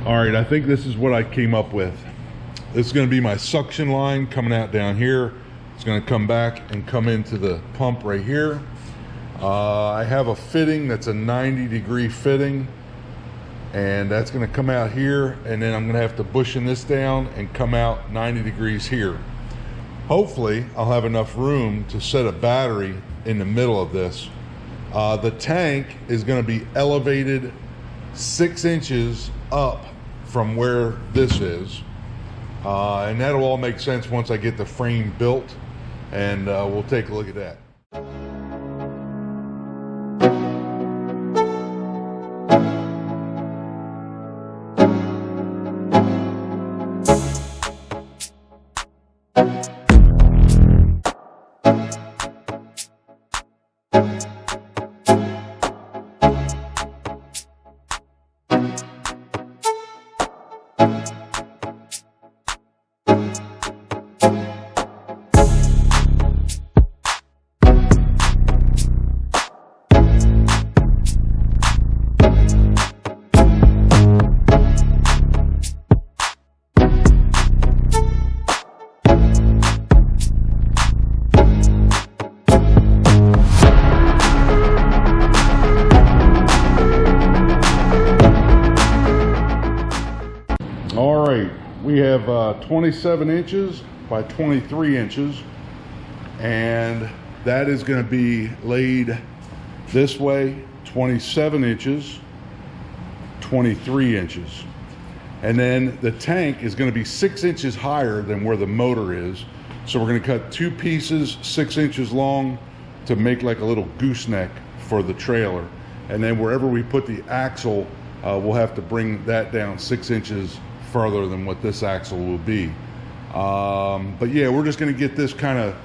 All right, I think this is what I came up with. This is going to be my suction line coming out down here. It's going to come back and come into the pump right here. I have a fitting that's a 90-degree fitting, and that's going to come out here, and then I'm going to have to bushing this down and come out 90 degrees here. Hopefully I'll have enough room to set a battery in the middle of this. The tank is going to be elevated 6 inches up from where this is, and that'll all make sense once I get the frame built, and we'll take a look at that. All right, we have 27 inches by 23 inches, and that is going to be laid this way, 27 inches, 23 inches. And then the tank is going to be 6 inches higher than where the motor is. So we're going to cut 2 pieces 6 inches long to make like a little gooseneck for the trailer. And then wherever we put the axle, we'll have to bring that down 6 inches further than what this axle will be. But yeah, we're just going to get this kind of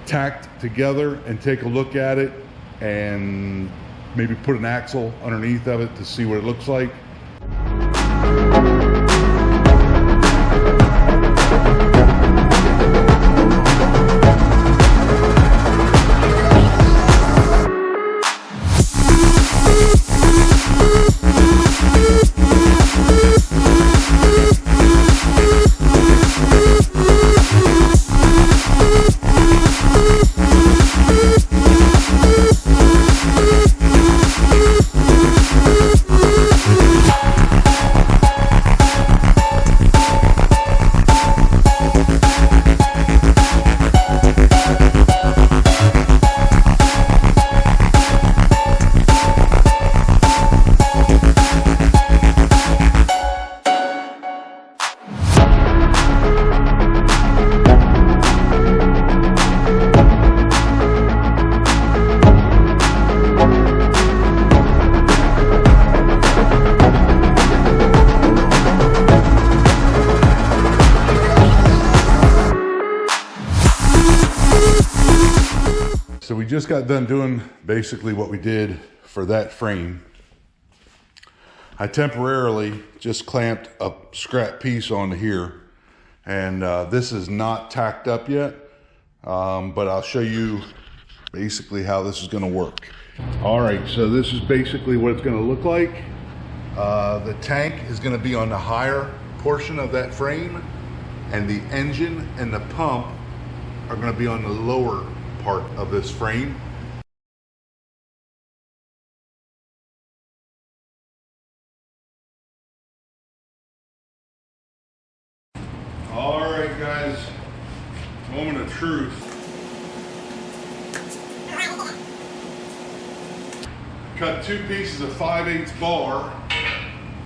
tacked together and take a look at it, and maybe put an axle underneath of it to see what it looks like. So we just got done doing basically what we did for that frame. I temporarily just clamped a scrap piece onto here, and this is not tacked up yet, but I'll show you basically how this is going to work. All right, so this is basically what it's going to look like. The tank is going to be on the higher portion of that frame, and the engine and the pump are going to be on the lower part of this frame. All right, guys, moment of truth. Cut 2 pieces of 5/8 bar,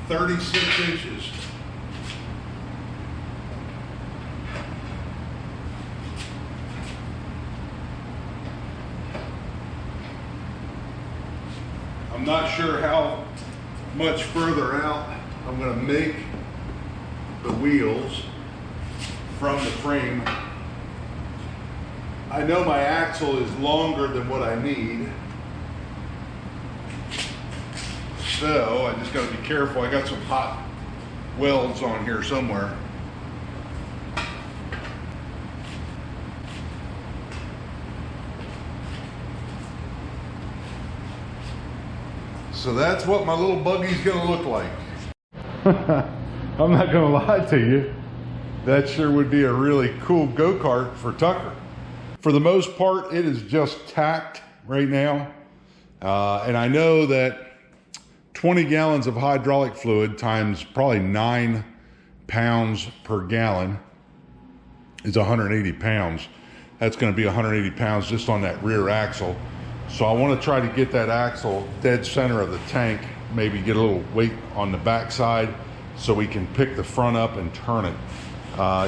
36 inches. I'm not sure how much further out I'm going to make the wheels from the frame. I know my axle is longer than what I need, so I just got to be careful. I got some hot welds on here somewhere. So that's what my little buggy's gonna look like. I'm not gonna lie to you. That sure would be a really cool go-kart for Tucker. For the most part, it is just tacked right now. And I know that 20 gallons of hydraulic fluid times probably 9 pounds per gallon is 180 pounds. That's going to be 180 pounds just on that rear axle. So I want to try to get that axle dead center of the tank, maybe get a little weight on the back side so we can pick the front up and turn it.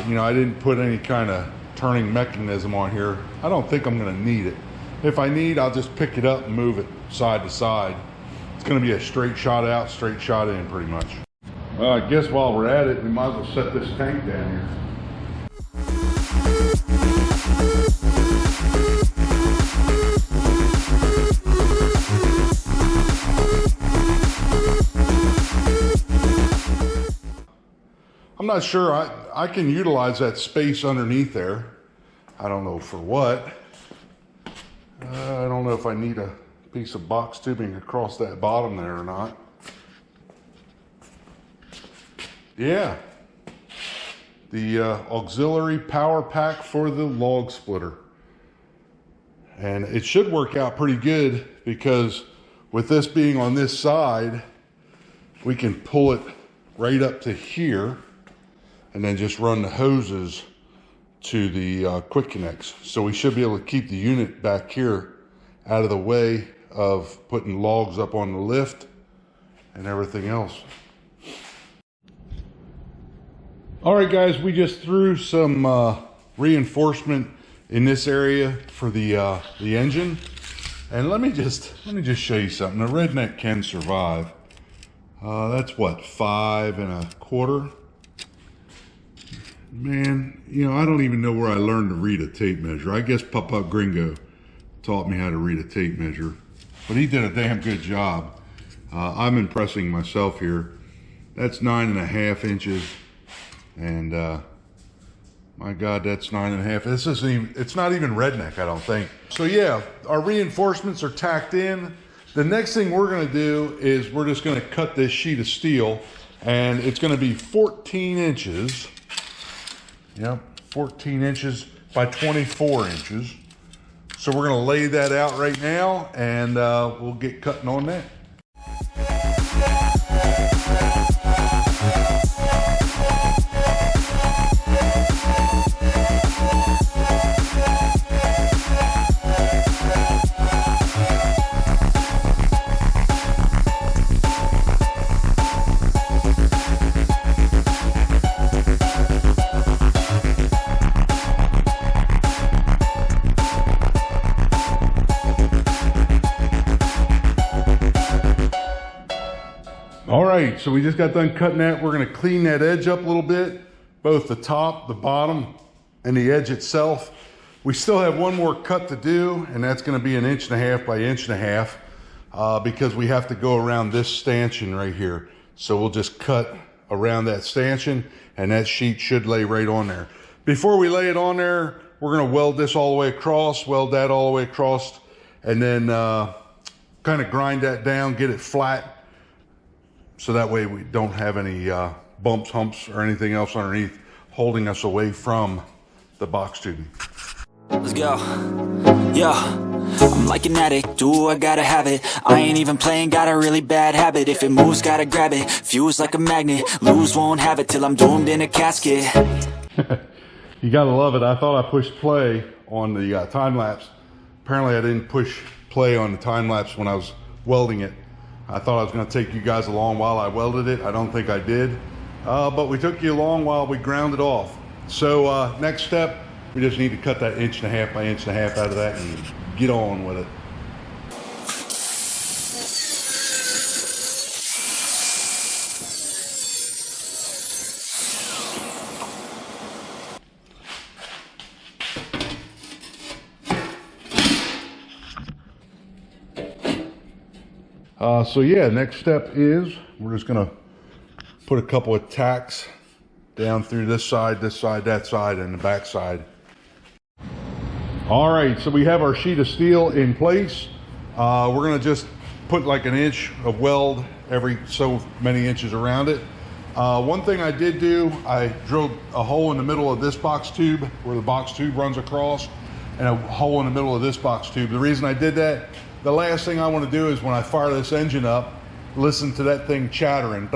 You know, I didn't put any kind of turning mechanism on here. I don't think I'm going to need it. If I need, I'll just pick it up and move it side to side. It's going to be a straight shot out, straight shot in pretty much. Well, I guess while we're at it, we might as well set this tank down here. I'm not sure I can utilize that space underneath there. I don't know for what. I don't know if I need a piece of box tubing across that bottom there or not. Yeah. The auxiliary power pack for the log splitter. And it should work out pretty good because with this being on this side, we can pull it right up to here and then just run the hoses to the quick connects. So we should be able to keep the unit back here out of the way of putting logs up on the lift and everything else. All right, guys, we just threw some reinforcement in this area for the engine. And let me just show you something. The Redneck can survive. That's what, 5 1/4. Man, you know, I don't even know where I learned to read a tape measure. I guess Papa Gringo taught me how to read a tape measure, but he did a damn good job. I'm impressing myself here. That's 9 1/2 inches, and my God, that's 9 1/2. This isn't even, it's not even Redneck, I don't think. So yeah, our reinforcements are tacked in. The next thing we're gonna do is we're just gonna cut this sheet of steel, and it's gonna be 14 inches. Yep, 14 inches by 24 inches. So we're gonna lay that out right now, and we'll get cutting on that. All right, so we just got done cutting that. We're gonna clean that edge up a little bit, both the top, the bottom, and the edge itself. We still have one more cut to do, and that's gonna be 1 1/2 by 1 1/2 because we have to go around this stanchion right here. So we'll just cut around that stanchion, and that sheet should lay right on there. Before we lay it on there, we're gonna weld this all the way across, weld that all the way across, and then kind of grind that down, get it flat, so that way we don't have any bumps, humps, or anything else underneath holding us away from the box tubing. Let's go. Yeah, I'm like an addict, do I gotta have it. I ain't even playing, got a really bad habit. If it moves, gotta grab it, fuse like a magnet. Lose, won't have it till I'm doomed in a casket. You gotta love it. I thought I pushed play on the time lapse. Apparently I didn't push play on the time lapse when I was welding it. I thought I was going to take you guys along while I welded it. I don't think I did, but we took you along while we ground it off. So next step, we just need to cut that 1 1/2 by 1 1/2 out of that and get on with it. So yeah, next step is we're just gonna put a couple of tacks down through this side, that side, and the back side. All right, so we have our sheet of steel in place. We're gonna just put like 1 inch of weld every so many inches around it. One thing I did do, I drilled a hole in the middle of this box tube where the box tube runs across, and a hole in the middle of this box tube. The reason I did that, the last thing I want to do is when I fire this engine up, listen to that thing chattering.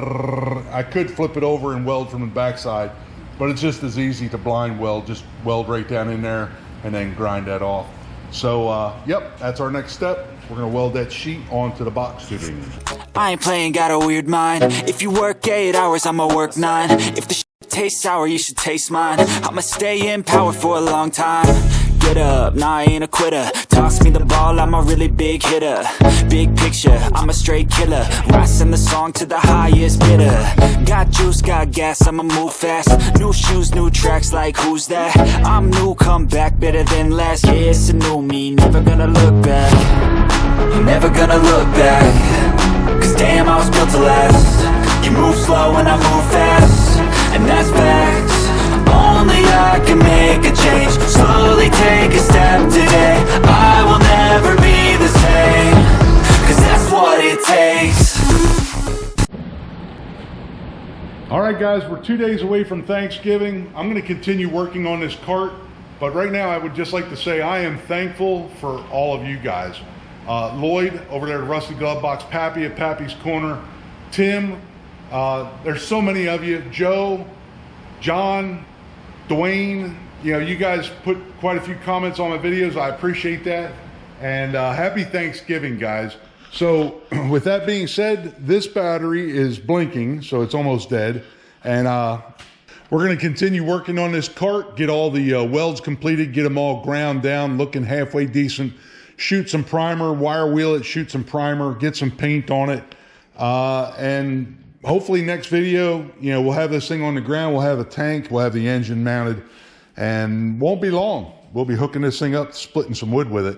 I could flip it over and weld from the backside, but it's just as easy to blind weld, just weld right down in there and then grind that off. So yep, that's our next step. We're gonna weld that sheet onto the box tubing. I ain't playing, got a weird mind. If you work 8 hours, I'ma work 9. If the shit tastes sour, you should taste mine. I'ma stay in power for a long time. Get up, nah, I ain't a quitter. Toss me the ball, I'm a really big hitter. Big picture, I'm a straight killer. Rising the song to the highest bidder. Got juice, got gas, I'ma move fast. New shoes, new tracks, like who's that? I'm new, come back, better than last. Yeah, it's a new me, never gonna look back. Never gonna look back. Cause damn, I was built to last. You move slow and I move fast, and that's facts. Only I can make a change. Slowly take a step today. I will never be the same. Cause that's what it takes. All right, guys, we're 2 days away from Thanksgiving. I'm going to continue working on this cart, but right now I would just like to say I am thankful for all of you guys. Lloyd over there at Rusty Glove Box, Pappy at Pappy's Corner, Tim, there's so many of you, Joe, John, Dwayne, you know, you guys put quite a few comments on my videos. I appreciate that. And happy Thanksgiving, guys. So with that being said, this battery is blinking, so it's almost dead. And we're going to continue working on this cart, get all the welds completed, get them all ground down, looking halfway decent, shoot some primer, wire wheel it, shoot some primer, get some paint on it. And hopefully next video, you know, we'll have this thing on the ground, we'll have a tank, we'll have the engine mounted, and won't be long. We'll be hooking this thing up, splitting some wood with it.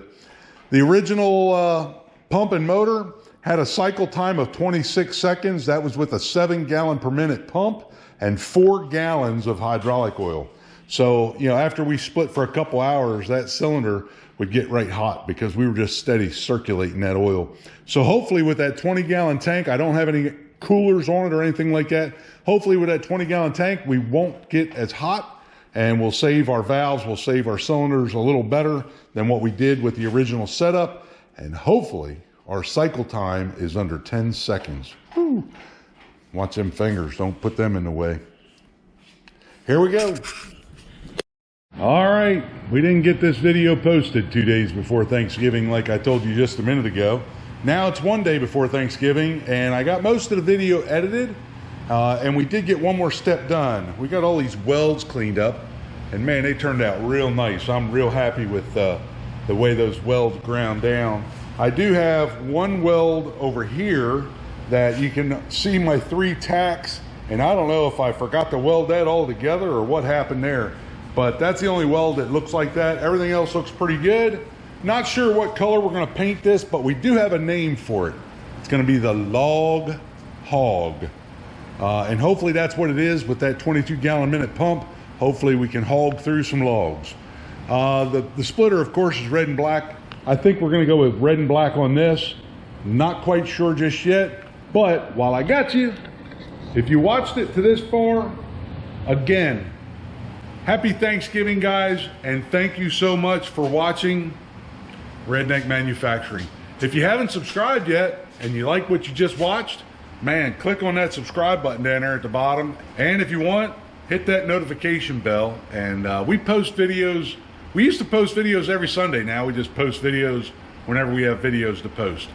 The original pump and motor had a cycle time of 26 seconds. That was with a 7 gallon per minute pump and 4 gallons of hydraulic oil. So, you know, after we split for a couple hours, that cylinder would get right hot because we were just steady circulating that oil. So hopefully with that 20 gallon tank, I don't have any coolers on it or anything like that. Hopefully with that 20 gallon tank, we won't get as hot, and we'll save our valves, we'll save our cylinders a little better than what we did with the original setup. And hopefully our cycle time is under 10 seconds. Whew. Watch them fingers, don't put them in the way. Here we go. All right, we didn't get this video posted 2 days before Thanksgiving like I told you just a minute ago. Now it's 1 day before Thanksgiving, and I got most of the video edited, and we did get one more step done. We got all these welds cleaned up, and man, they turned out real nice. I'm real happy with the way those welds ground down. I do have one weld over here that you can see my 3 tacks, and I don't know if I forgot to weld that all together or what happened there, but that's the only weld that looks like that. Everything else looks pretty good. Not sure what color we're going to paint this, but we do have a name for it. It's going to be the Log Hog. And hopefully that's what it is with that 22 gallon minute pump. Hopefully we can hog through some logs. The splitter, of course, is red and black. I think we're going to go with red and black on this. Not quite sure just yet, but while I got you, if you watched it to this far, again, happy Thanksgiving, guys, and thank you so much for watching Redneck Manufacturing. If you haven't subscribed yet and you like what you just watched, man, click on that subscribe button down there at the bottom. And if you want, hit that notification bell. And we post videos. We used to post videos every Sunday. Now we just post videos whenever we have videos to post.